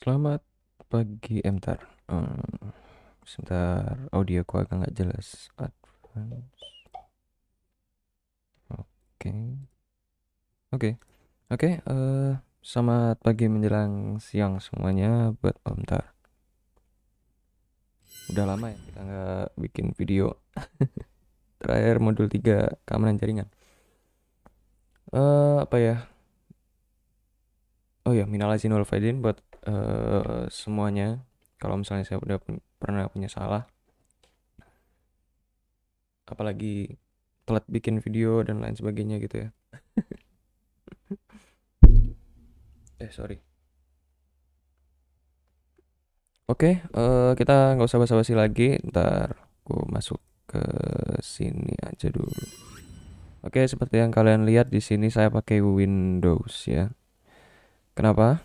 Selamat pagi, bentar. Sebentar, audioku agak nggak jelas. Advance. Oke, oke, oke. Selamat pagi menjelang siang semuanya. Bentar. Udah lama ya kita nggak bikin video. Terakhir modul 3 keamanan jaringan. Apa ya? Oh ya, minal aidin wal faizin buat semuanya. Kalau misalnya saya udah pernah punya salah, apalagi telat bikin video dan lain sebagainya gitu ya. Sorry. Oke, kita nggak usah basa-basi lagi. Ntar aku masuk ke sini aja dulu. Oke, seperti yang kalian lihat di sini saya pakai Windows ya. Kenapa?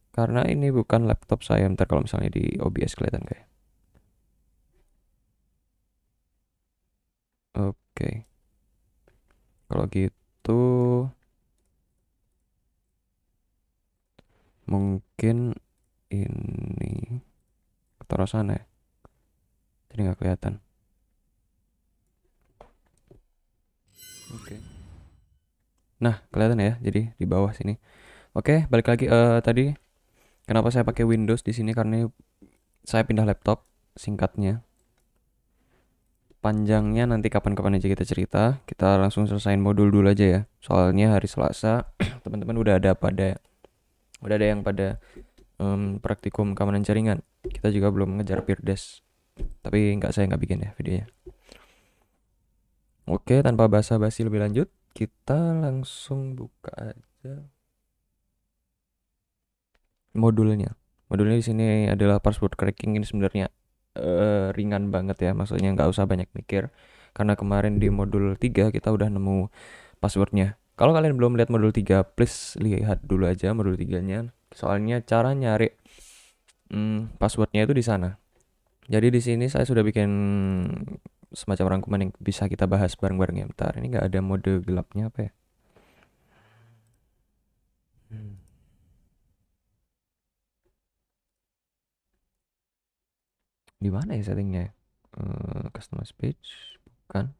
Karena ini bukan laptop saya. Ntar kalau misalnya di OBS kelihatan kayak. Oke, kalau gitu mungkin ini taruh sana ya. Jadi nggak kelihatan. Oke. Nah, kelihatan ya. Jadi di bawah sini. Oke, balik lagi. Tadi kenapa saya pakai Windows di sini? Karena saya pindah laptop. Singkatnya. Panjangnya nanti kapan-kapan aja kita cerita. Kita langsung selesain modul dulu aja ya. Soalnya hari Selasa teman-teman udah ada yang pada praktikum keamanan jaringan. Kita juga belum ngejar Pirdes. Tapi saya nggak bikin ya videonya. Oke, tanpa basa-basi lebih lanjut, kita langsung buka aja modulnya. Modulnya di sini adalah password cracking. Ini sebenarnya ringan banget ya, maksudnya nggak usah banyak mikir. Karena kemarin di modul 3 kita udah nemu passwordnya. Kalau kalian belum lihat modul 3, please lihat dulu aja modul 3-nya. Soalnya cara nyari passwordnya itu di sana. Jadi di sini saya sudah bikin semacam rangkuman yang bisa kita bahas bareng-bareng ya. Bentar, ini nggak ada mode gelapnya apa ya? Hmm. Di mana ya settingnya? Customize page, bukan?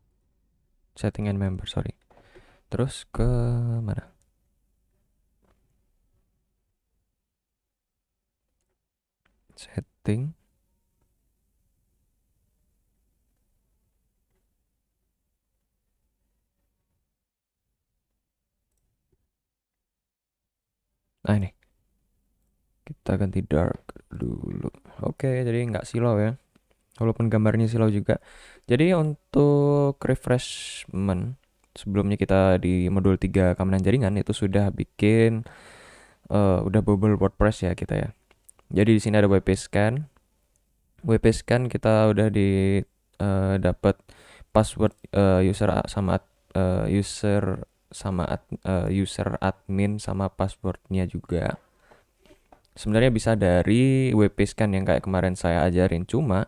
Setting and member, sorry. Terus ke mana? Setting. Nah ini, kita ganti dark dulu. Oke, jadi nggak silau ya. Walaupun gambarnya silau juga. Jadi untuk refreshment, sebelumnya kita di modul 3 keamanan jaringan itu sudah bikin udah bubble WordPress ya kita ya. Jadi di sini ada WP Scan. WP Scan kita udah di dapat password user admin sama passwordnya juga. Sebenarnya bisa dari WP Scan yang kayak kemarin saya ajarin, cuma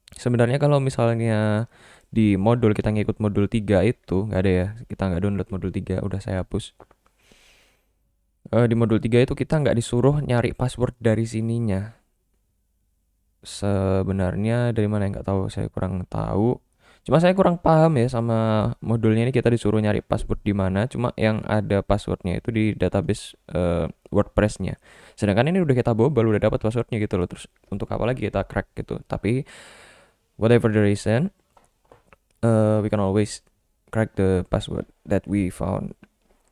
sebenarnya kalau misalnya di modul kita ngikut modul 3 itu nggak ada ya, kita nggak download modul 3, udah saya hapus. Di modul 3 itu kita nggak disuruh nyari password dari sininya. Sebenarnya dari mana nggak tahu, saya kurang tahu. Cuma saya kurang paham ya sama modulnya ini, kita disuruh nyari password di mana. Cuma yang ada passwordnya itu di database WordPress-nya. Sedangkan ini udah kita bobol, udah dapat passwordnya gitu loh. Terus untuk apa lagi kita crack gitu? Tapi whatever the reason, we can always crack the password that we found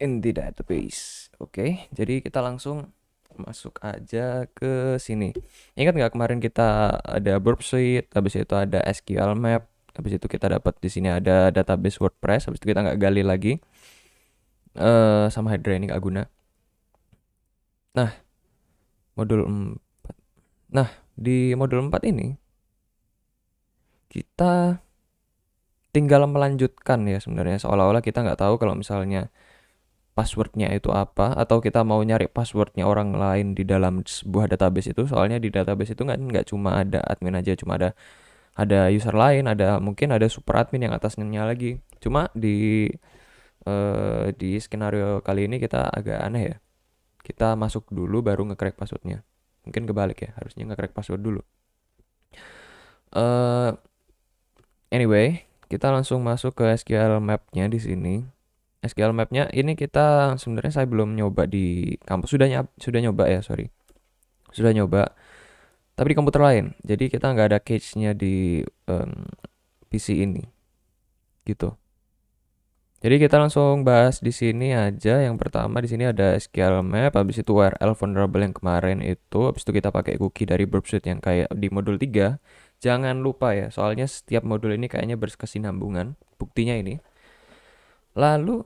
in the database. Oke, jadi kita langsung masuk aja ke sini. Ingat nggak kemarin kita ada burp suite, habis itu ada SQL map, habis itu kita dapat di sini ada database WordPress, habis itu kita nggak gali lagi. Sama Hydra ini nggak guna. Nah, modul 4. Nah, di modul 4 ini kita tinggal melanjutkan ya sebenarnya, seolah-olah kita nggak tahu kalau misalnya passwordnya itu apa, atau kita mau nyari passwordnya orang lain di dalam sebuah database itu. Soalnya di database itu nggak cuma ada admin aja, cuma ada user lain, ada mungkin ada super admin yang atasnya lagi. Cuma di skenario kali ini kita agak aneh ya. Kita masuk dulu baru nge-crack passwordnya. Mungkin kebalik ya, harusnya nge-crack password dulu. Eh Anyway, kita langsung masuk ke SQL Map-nya di sini. SQL Map-nya ini kita sebenarnya saya belum nyoba di kampus. Sudah nyoba ya, sorry. Sudah nyoba, tapi di komputer lain. Jadi kita nggak ada cache-nya di PC ini, gitu. Jadi kita langsung bahas di sini aja. Yang pertama di sini ada SQL Map, habis itu URL vulnerable yang kemarin itu, habis itu kita pakai cookie dari Burp Suite yang kayak di modul 3. Jangan lupa ya, soalnya setiap modul ini kayaknya berkesinambungan. Buktinya ini. Lalu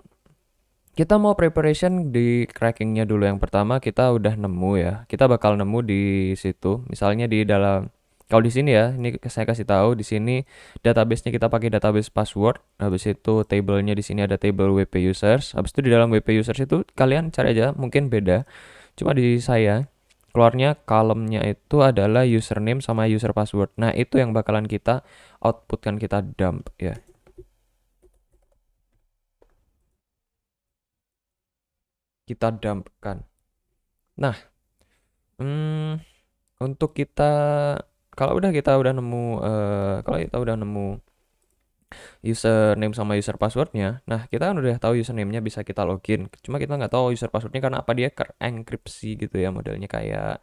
kita mau preparation di crackingnya dulu. Yang pertama kita udah nemu ya. Kita bakal nemu di situ. Misalnya di dalam, kalau di sini ya, ini saya kasih tahu di sini database-nya kita pakai database password. Habis itu table-nya di sini ada table WP users. Habis itu di dalam WP users itu kalian cari aja, mungkin beda. Cuma di saya keluarnya kolomnya itu adalah username sama user password. Nah, itu yang bakalan kita outputkan, kita dump ya. Kita dumpkan. Nah, hmm, untuk kita, kalau udah kita udah nemu kalau kita udah nemu username sama user passwordnya, nah kita kan udah tahu username-nya bisa kita login. Cuma kita nggak tahu user passwordnya karena apa, dia enkripsi gitu ya, modelnya kayak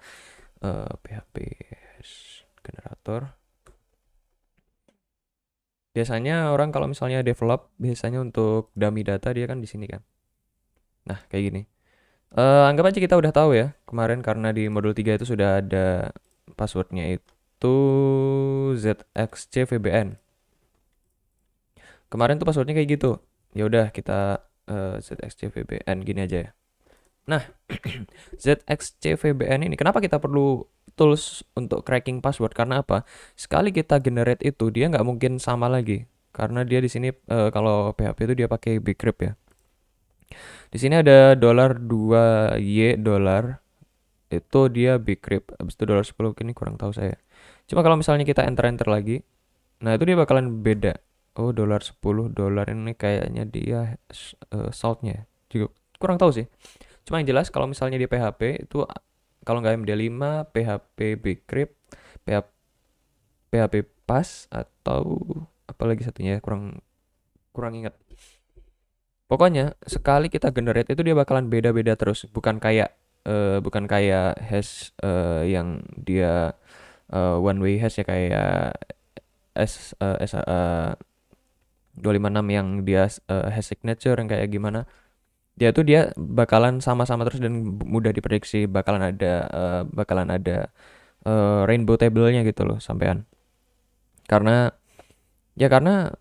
PHP generator. Biasanya orang kalau misalnya develop, biasanya untuk dummy data dia kan di sini kan. Nah, kayak gini. Anggap aja kita udah tahu ya kemarin karena di modul 3 itu sudah ada passwordnya itu ZXCVBN. Kemarin tuh passwordnya kayak gitu. Ya udah kita ZXCVBN gini aja ya. Nah, ZXCVBN ini kenapa kita perlu tools untuk cracking password? Karena apa? Sekali kita generate itu dia nggak mungkin sama lagi. Karena dia di sini kalau PHP itu dia pakai bcrypt ya. Di sini ada $2Y dollar itu dia bcrypt. Habis itu $10 ini kurang tahu saya. Cuma kalau misalnya kita enter lagi, nah itu dia bakalan beda. Oh, $10 ini kayaknya dia saltnya ya. Juga kurang tahu sih. Cuma yang jelas kalau misalnya di PHP itu kalau nggak MD5, PHP bcrypt, PHP, PHP pass atau apa lagi satunya ya, kurang kurang ingat. Pokoknya sekali kita generate itu dia bakalan beda-beda terus, bukan kayak hash yang dia one way hash ya, kayak SHA 256 yang dia hash signature yang kayak gimana. Dia bakalan sama-sama terus dan mudah diprediksi, bakalan ada rainbow table-nya gitu loh sampean. Karena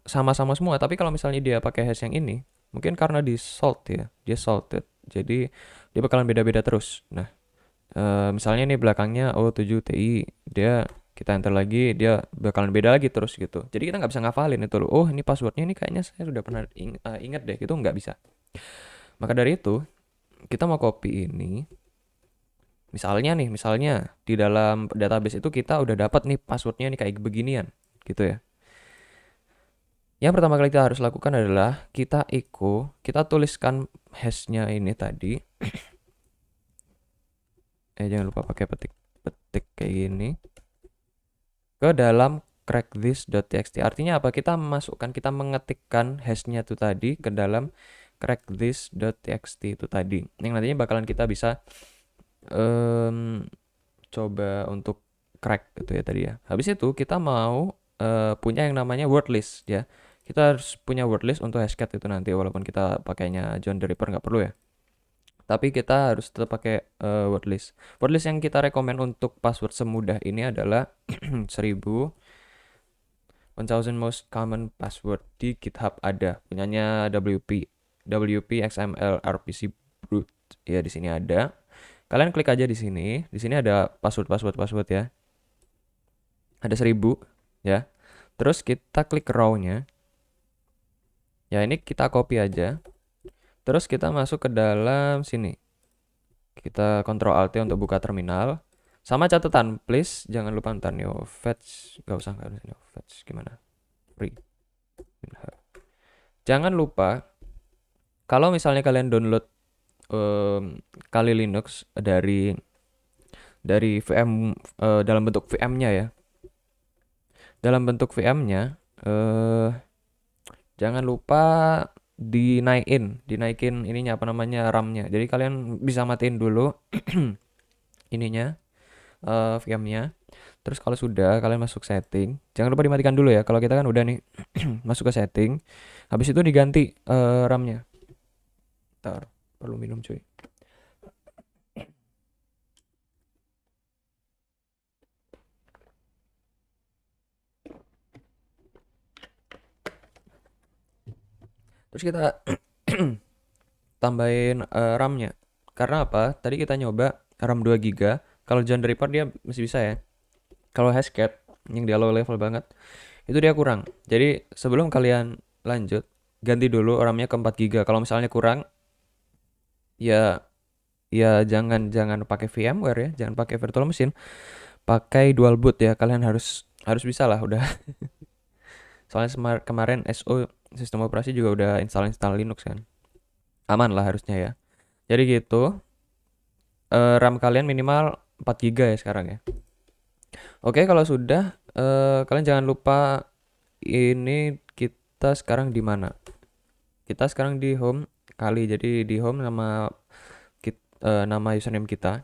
sama-sama semua, tapi kalau misalnya dia pakai hash yang ini, mungkin karena di salt ya, dia salted. Jadi dia bakalan beda-beda terus. Nah, misalnya nih belakangnya O7TI, dia kita enter lagi, dia bakalan beda lagi terus gitu. Jadi kita nggak bisa ngafalin itu loh. Oh, ini passwordnya ini kayaknya saya sudah pernah ingat deh, gitu nggak bisa. Maka dari itu, kita mau copy ini. Misalnya di dalam database itu kita udah dapat nih passwordnya nih kayak beginian, gitu ya. Yang pertama kali kita harus lakukan adalah kita tuliskan hashnya ini tadi. Jangan lupa pakai petik kayak gini ke dalam crackthis.txt. Artinya apa? Kita mengetikkan hashnya itu tadi ke dalam crackthis.txt itu tadi. Yang nantinya bakalan kita bisa coba untuk crack gitu ya tadi ya. Habis itu kita mau punya yang namanya word list ya. Kita harus punya word list untuk Hashcat itu nanti, walaupun kita pakainya John the Ripper nggak perlu ya. Tapi kita harus tetap pakai word list. Word list yang kita rekomend untuk password semudah ini adalah 1000 most common password di GitHub ada. Punyanya WP XML RPC Brute. Ya di sini ada. Kalian klik aja di sini. Di sini ada password ya. Ada 1000 ya. Terus kita klik raw-nya. Ya ini kita copy aja. Terus kita masuk ke dalam sini. Kita Ctrl Alt untuk buka terminal. Sama catatan, please jangan lupa ntar neo fetch, nggak usah neo fetch, gimana? Free. Jangan lupa kalau misalnya kalian download kali Linux dari VM, dalam bentuk VM-nya ya. Dalam bentuk VM-nya, jangan lupa dinaikin ininya apa namanya RAM-nya. Jadi kalian bisa matiin dulu ininya, VM-nya. Terus kalau sudah kalian masuk setting, jangan lupa dimatikan dulu ya. Kalau kita kan udah nih masuk ke setting, habis itu diganti RAM-nya. Ntar, perlu minum cuy. Terus kita tambahin RAM-nya. Karena apa? Tadi kita nyoba RAM 2 GB. Kalau John Reaper dia masih bisa ya. Kalau Hashcat yang dia low level banget, itu dia kurang. Jadi sebelum kalian lanjut, ganti dulu RAM-nya ke 4 GB. Kalau misalnya kurang, ya ya jangan jangan pakai VMware ya, jangan pakai virtual machine, pakai dual boot ya. Kalian harus harus bisa lah udah. Soalnya kemarin SO sistem operasi juga udah install Linux kan. Aman lah harusnya ya. Jadi gitu, RAM kalian minimal 4 GB ya sekarang ya. Oke, kalau sudah kalian jangan lupa ini kita sekarang di mana? Kita sekarang di home kali. Jadi di home nama username kita.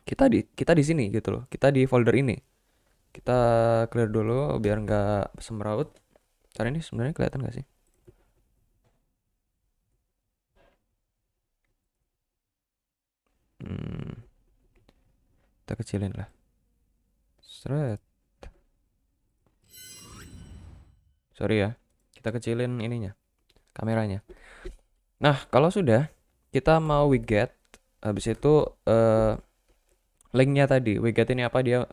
Kita di sini gitu loh. Kita di folder ini. Kita clear dulu biar nggak semraut. Caranya ini sebenarnya kelihatan nggak sih? Hmm, kita kecilin lah. Seret. Sorry ya. Kita kecilin ininya, kameranya. Nah, kalau sudah kita mau widget, habis itu linknya tadi. Widget ini apa dia?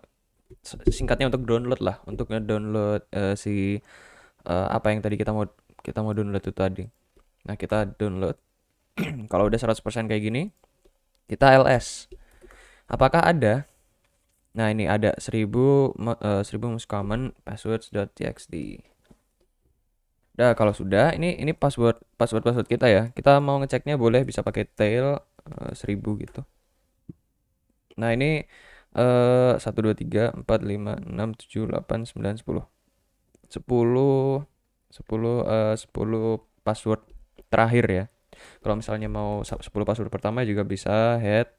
Singkatnya untuk download lah, untuk ngedownload apa yang tadi kita mau download itu tadi. Nah, kita download. Kalau udah 100% kayak gini, kita ls. Apakah ada? Nah, ini ada 1000 most common passwords.txt. Nah, kalau sudah ini password kita ya. Kita mau ngeceknya boleh bisa pakai tail 1000 gitu. Nah, ini 1 2 3 4 5 6 7 8 9 10. 10 10 password terakhir ya. Kalau misalnya mau 10 password pertama juga bisa head,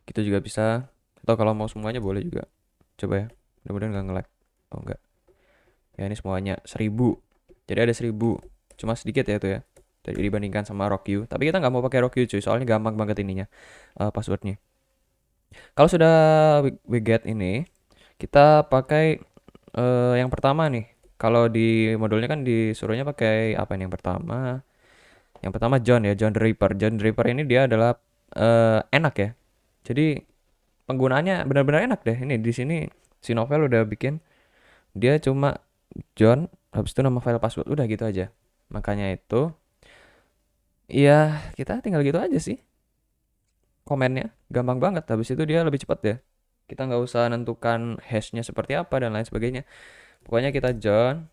gitu juga bisa. Atau kalau mau semuanya boleh juga. Coba ya. Mudah-mudahan nggak nge-lag. Oh enggak. Ya ini semuanya 1000. Jadi ada 1000. Cuma sedikit ya itu ya. Jadi dibandingkan sama RockU. Tapi kita nggak mau pakai RockU cuy. Soalnya gampang banget ininya. Passwordnya. Kalau sudah widget ini, kita pakai yang pertama nih. Kalau di modulnya kan disuruhnya pakai apa ini yang pertama? Yang pertama John ya, John the Ripper. John the Ripper ini dia adalah enak ya. Jadi penggunaannya benar-benar enak deh. Ini di sini si Novel udah bikin dia cuma John habis itu nama file password udah gitu aja. Makanya itu ya kita tinggal gitu aja sih. Komennya gampang banget. Habis itu dia lebih cepat ya. Kita nggak usah nentukan hashnya seperti apa dan lain sebagainya. Pokoknya kita John.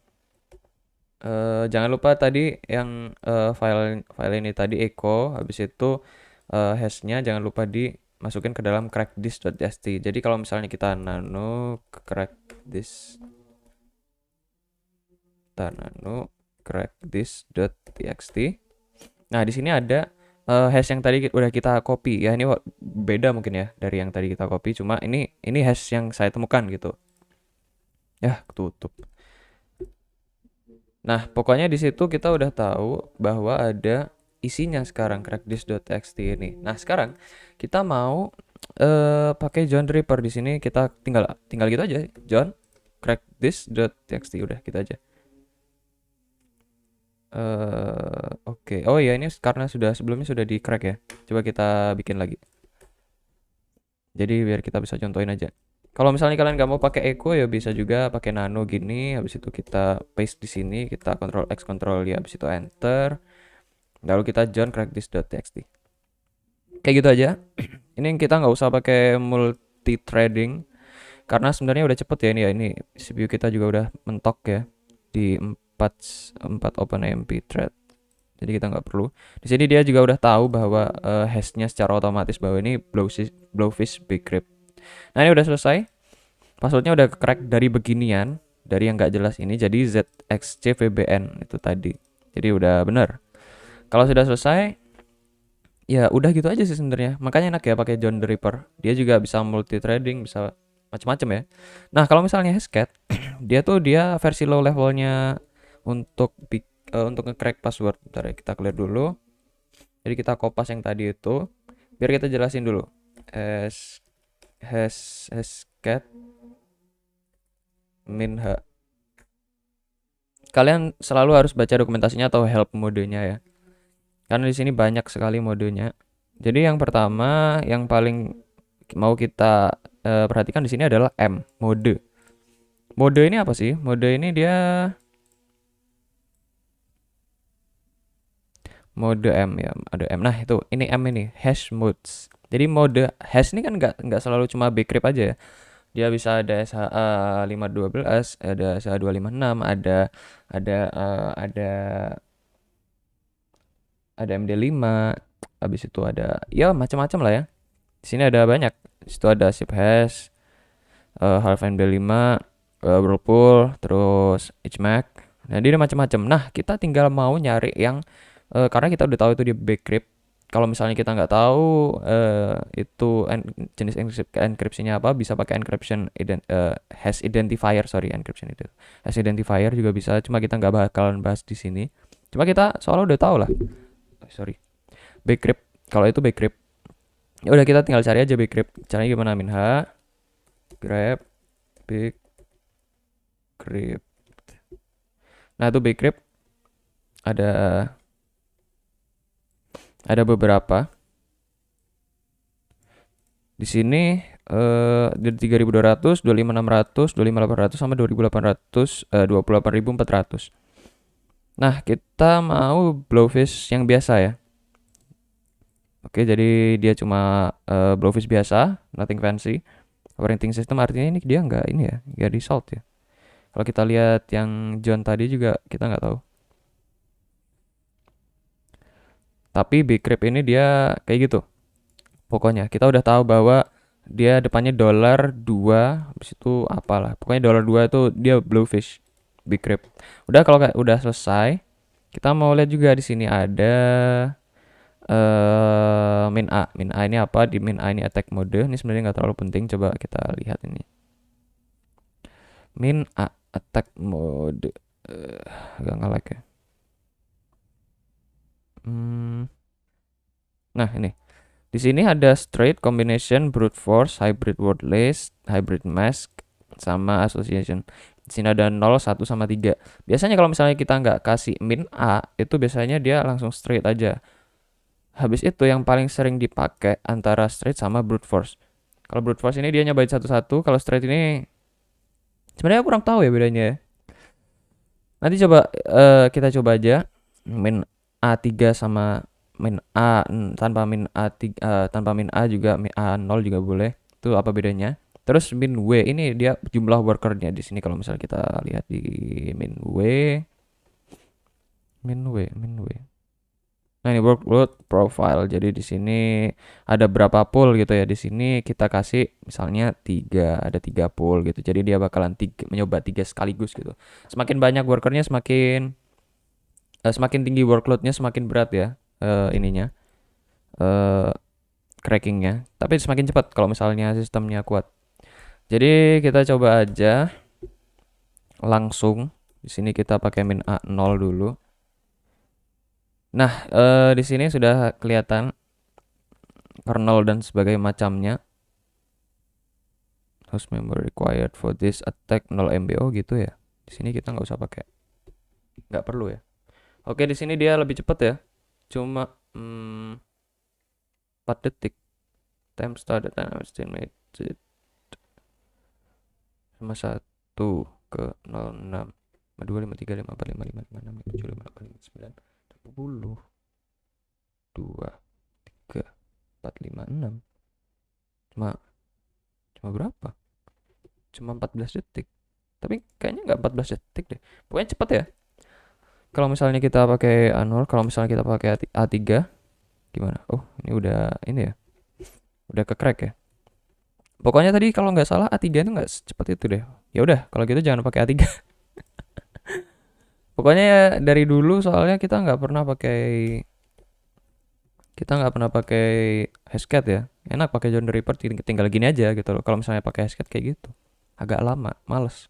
Jangan lupa tadi yang file file ini tadi echo. Habis itu hashnya jangan lupa dimasukin ke dalam crackdisk.txt. Jadi kalau misalnya kita nano crackdisk.txt. Nah, di sini ada hash yang tadi udah kita copy ya. Ini beda mungkin ya dari yang tadi kita copy. Cuma ini hash yang saya temukan gitu. Ya, ketutup. Nah, pokoknya di situ kita udah tahu bahwa ada isinya sekarang crackdisk.txt ini. Nah, sekarang kita mau pakai John Reaper di sini kita tinggal tinggal gitu aja. John crackdisk.txt udah gitu aja. Oke. Oh ya ini karena sebelumnya sudah di crack ya. Coba kita bikin lagi. Jadi biar kita bisa contohin aja. Kalau misalnya kalian nggak mau pakai echo ya bisa juga pakai nano gini. Habis itu kita paste di sini, kita Ctrl X Ctrl Y, habis itu enter. Lalu kita join crackdisk.txt. Kayak gitu aja. Ini kita nggak usah pakai multi threading karena sebenarnya udah cepet ya ini ya. Ini CPU kita juga udah mentok ya di 4 OpenAMP thread. jadi kita nggak perlu. Di sini dia juga udah tahu bahwa hashnya secara otomatis bahwa ini Blowfish Bcrypt. Nah ini udah selesai, passwordnya udah crack dari beginian, dari yang nggak jelas ini jadi ZXCVBN itu tadi, jadi udah bener. Kalau sudah selesai, ya udah gitu aja sih sebenarnya. Makanya enak ya pakai John the Ripper. Dia juga bisa multi threading, bisa macam-macam ya. Nah kalau misalnya Hashcat, dia versi low levelnya untuk nge-crack password. Bentar ya, kita clear dulu. Jadi kita kopas yang tadi itu. Biar kita jelasin dulu. Hashcat minha. Kalian selalu harus baca dokumentasinya atau help modenya ya. Karena di sini banyak sekali modenya. Jadi yang pertama, yang paling mau kita perhatikan di sini adalah M, mode. Mode ini apa sih? Mode ini dia mode M ya, ada M. Nah itu, ini M ini hash modes. Jadi mode hash ini kan nggak selalu cuma bcrypt aja ya. Dia bisa ada SHA-512, ada SHA-256, ada MD5, habis itu ada ya macam-macam lah ya. Di sini ada banyak. Di situ ada ship hash, Half MD5, Whirlpool, terus HMAC. Nah, dia ada macam-macam. Nah, kita tinggal mau nyari yang karena kita udah tahu itu di bcrypt. Kalau misalnya kita nggak tahu itu jenis encryption-nya apa, bisa pakai hash identifier, sorry, encryption itu. Hash identifier juga bisa, cuma kita nggak bakalan bahas di sini. Cuma kita soalnya udah tahu lah. Sorry. Bcrypt. Kalau itu bcrypt, ya udah kita tinggal cari aja bcrypt. Caranya gimana? Minha grab bcrypt. Nah, itu bcrypt ada beberapa. Di sini dari 3200, 25600, 25800 sama 2800, 28400. Nah, kita mau Blowfish yang biasa ya. Oke, jadi dia cuma Blowfish biasa, nothing fancy. Operating system artinya ini dia nggak ini ya, nggak di salt ya. Kalau kita lihat yang John tadi juga kita nggak tahu. Tapi Bcrypt ini dia kayak gitu. Pokoknya kita udah tahu bahwa dia depannya $2, habis itu apalah. Pokoknya $2 itu dia Bluefish Bcrypt. Udah kalau udah selesai, kita mau lihat juga di sini ada min A. Min A ini apa? Di min A ini attack mode. Ini sebenarnya nggak terlalu penting. Coba kita lihat ini. Min A attack mode. Agak nge-lag ya. Nah, ini. Di sini ada straight, combination, brute force, hybrid word list, hybrid mask, sama association. Di sini ada 0, 1, sama 3. Biasanya kalau misalnya kita nggak kasih min A, itu biasanya dia langsung straight aja. Habis itu yang paling sering dipakai antara straight sama brute force. Kalau brute force ini dia nyobain satu-satu, kalau straight ini sebenarnya kurang tahu ya bedanya ya. Nanti coba kita coba aja min A3 sama min A tanpa min A3, tanpa min A juga, min A0 juga boleh. Itu apa bedanya? Terus min W ini dia jumlah workernya di sini kalau misalnya kita lihat di min W. Nah, ini workload profile. Jadi di sini ada berapa pool gitu ya. Di sini kita kasih misalnya 3, ada 3 pool gitu. Jadi dia bakalan mencoba 3 sekaligus gitu. Semakin banyak workernya semakin tinggi workloadnya, semakin berat ya ininya uh, crackingnya. Tapi semakin cepat kalau misalnya sistemnya kuat. Jadi kita coba aja langsung. Di sini kita pakai min A0 dulu. Nah, di sini sudah kelihatan kernel dan sebagainya macamnya. Host memory required for this attack 0 MBO gitu ya. Di sini kita nggak usah pakai, nggak perlu ya. Oke, di sini dia lebih cepat ya. Cuma 4 detik. Time start time estimate sama 1 ke 06 2 5 3 5 4 5 5 5 6 5 7 5 8 5 9 10 2 3 4 5 6. Cuma berapa? Cuma 14 detik. Tapi kayaknya nggak 14 detik deh. Pokoknya cepat ya. Kalau misalnya kita pakai kalau misalnya kita pakai A3 gimana? Oh, ini udah ini ya. Udah ke crack ya. Pokoknya tadi kalau nggak salah A3 itu nggak secepat itu deh. Ya udah, kalau gitu jangan pakai A3. Pokoknya ya dari dulu soalnya kita nggak pernah pakai Hashcat ya. Enak pakai John the Ripper tinggal gini aja gitu loh. Kalau misalnya pakai Hashcat kayak gitu agak lama, males.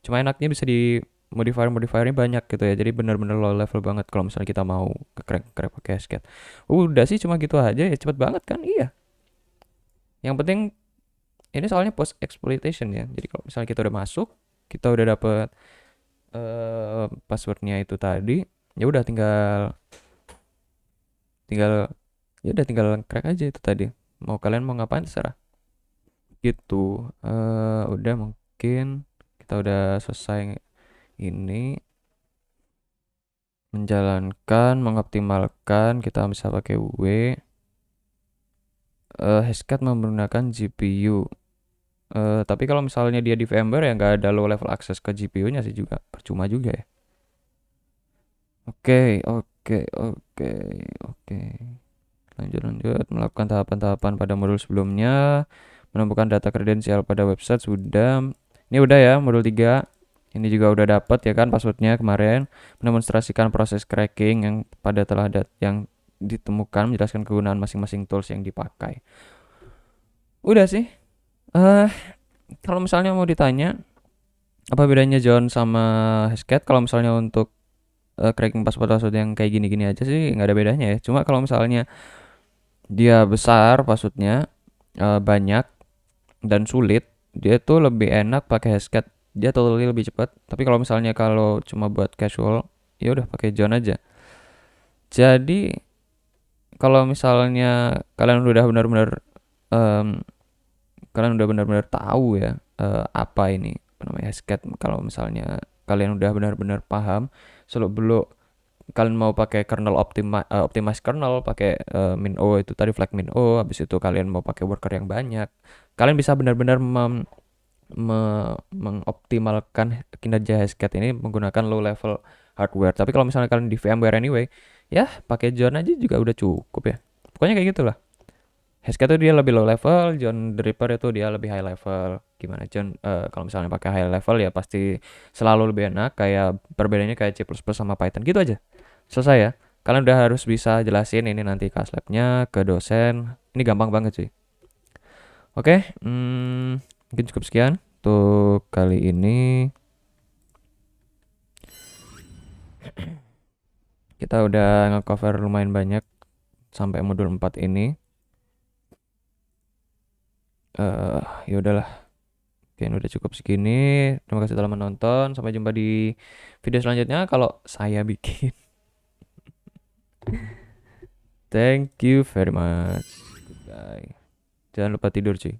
Cuma enaknya bisa di modifiernya banyak gitu ya. Jadi benar-benar low level banget kalau misalnya kita mau crack pakai Hashcat. Udah sih cuma gitu aja ya, cepet banget kan? Iya. Yang penting ini soalnya post exploitation ya. Jadi kalau misalnya kita udah masuk, kita udah dapet passwordnya itu tadi, ya udah tinggal tinggal tinggal crack aja itu tadi. Mau kalian mau ngapain terserah. Gitu. Udah mungkin kita udah selesai ini menjalankan, mengoptimalkan kita bisa pakai Hashcat menggunakan GPU. Tapi kalau misalnya dia di VMware ya nggak ada low level access ke GPU-nya sih juga percuma juga ya. Oke, oke, oke, oke. Lanjut, lanjut. Melakukan tahapan-tahapan pada modul sebelumnya. Menemukan data kredensial pada website sudah. Ini udah ya, modul 3. Ini juga udah dapat ya kan passwordnya kemarin. Mendemonstrasikan proses cracking yang pada yang ditemukan, menjelaskan kegunaan masing-masing tools yang dipakai. Udah sih. Eh, kalau misalnya mau ditanya apa bedanya John sama Hashcat, kalau misalnya untuk cracking password yang kayak gini-gini aja sih nggak ada bedanya ya. Cuma kalau misalnya dia besar passwordnya, banyak dan sulit, dia tuh lebih enak pakai Hashcat. Dia totally lebih cepat. Tapi kalau cuma buat casual, ya udah pakai John aja. Jadi kalau misalnya em, kalian udah benar-benar tahu ya apa ini apa namanya Hashcat. Kalau misalnya kalian udah benar-benar paham, selalu belum kalian mau pakai kernel optimize kernel pakai min-o itu tadi flag min-o, habis itu kalian mau pakai worker yang banyak, kalian bisa benar-benar mengoptimalkan kinerja Hashcat ini menggunakan low level hardware. Tapi kalau misalnya kalian di VMware anyway, ya pakai John aja juga udah cukup ya. Pokoknya kayak gitulah. Hashcat itu dia lebih low level, John the Ripper itu dia lebih high level. Gimana John? Kalau misalnya pakai high level ya pasti selalu lebih enak. Kayak perbedaannya kayak C++ sama Python gitu aja. Selesai ya. Kalian udah harus bisa jelasin ini nanti ke lab-nya, ke dosen. Ini gampang banget sih. Oke, mungkin cukup sekian untuk kali ini. Kita udah nge-cover lumayan banyak sampai modul 4 ini. Ya udahlah. Mungkin udah cukup segini. Terima kasih telah menonton. Sampai jumpa di video selanjutnya kalau saya bikin. Thank you very much. Goodbye. Jangan lupa tidur cuy.